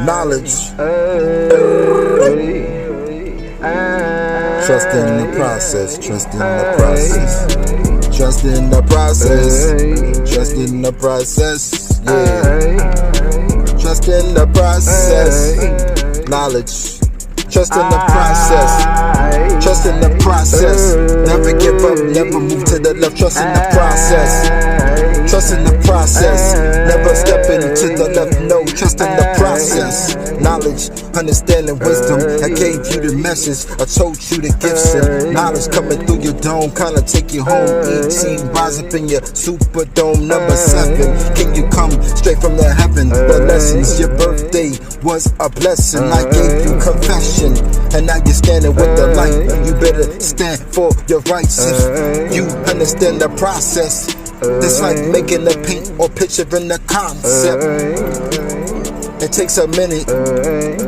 Knowledge. Trust in the process. Trust in the process. Trust in the process. Trust in the process. Yeah. Trust in the process. Knowledge. Trust in the process. Trust in the process. Never give up, never move to the left. Trust in the process. Trust in the process. Never step into the left. No, trust in the process. Knowledge, understanding, wisdom. I gave you the message. I told you the gifts and knowledge coming through your dome. Kinda take you home. 18, rise up in your Superdome. Number 7. Can you come straight from the heaven? The lessons. Your birthday was a blessing. I gave you confession. And now you're standing with the light. You better stand for your rights if you understand the process. It's like making a paint or picturing the concept. It takes a minute,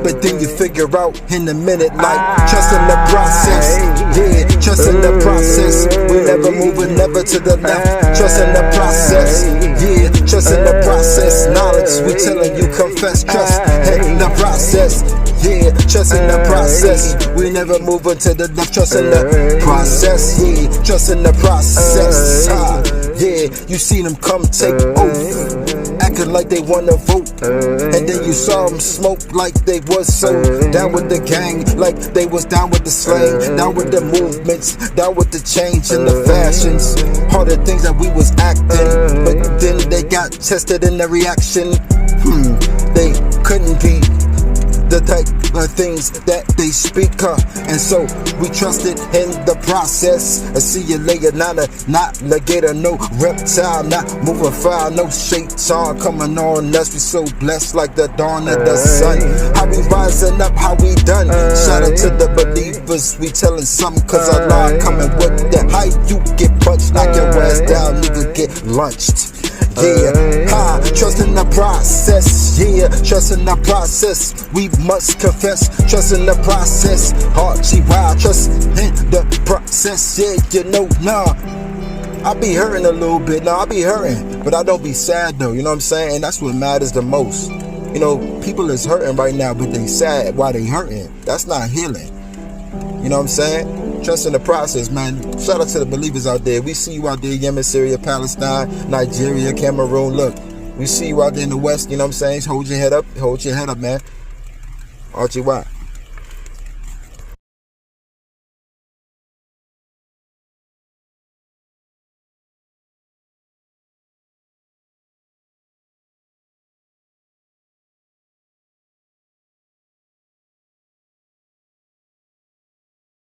but then you figure out in a minute. Like, trust in the process. Yeah, trust in the process. We never moving, never to the left. Trust in the process. Yeah, trust in the process. Knowledge, we telling you confess. Trust in the process. Yeah, trust in the process. We never moving to the left. Trust in the process. Yeah, trust in the process. Yeah, you see them come take oath, acting like they wanna vote, and then you saw them smoke like they was so down with the gang, like they was down with the slang, down with the movements, down with the change in the fashions, all the things that we was acting, but then they got tested in the reaction. They couldn't be the type of things that they speak, and so we trusted in the process. I see you later, not alligator, no reptile, not moving foul, no shaitan coming on us. We so blessed like the dawn of the sun. How we rising up, how we done. Shout out to the believers, we telling something, cause Allah coming with that. How you get punched, knock your ass down, nigga get lunched. Yeah, trust in the process. Yeah, trust in the process. We must confess. Trust in the process. Wild, trust in the process. Yeah, you know, nah. I be hurting a little bit. Nah, I be hurting, but I don't be sad though. You know what I'm saying? And that's what matters the most. You know, people is hurting right now, but they sad while they hurting. That's not healing. You know what I'm saying? Trust in the process, man. Shout out to the believers out there. We see you out there, Yemen, Syria, Palestine, Nigeria, Cameroon. Look, we see you out there in the West. You know what I'm saying? Hold your head up. Hold your head up, man. RGY.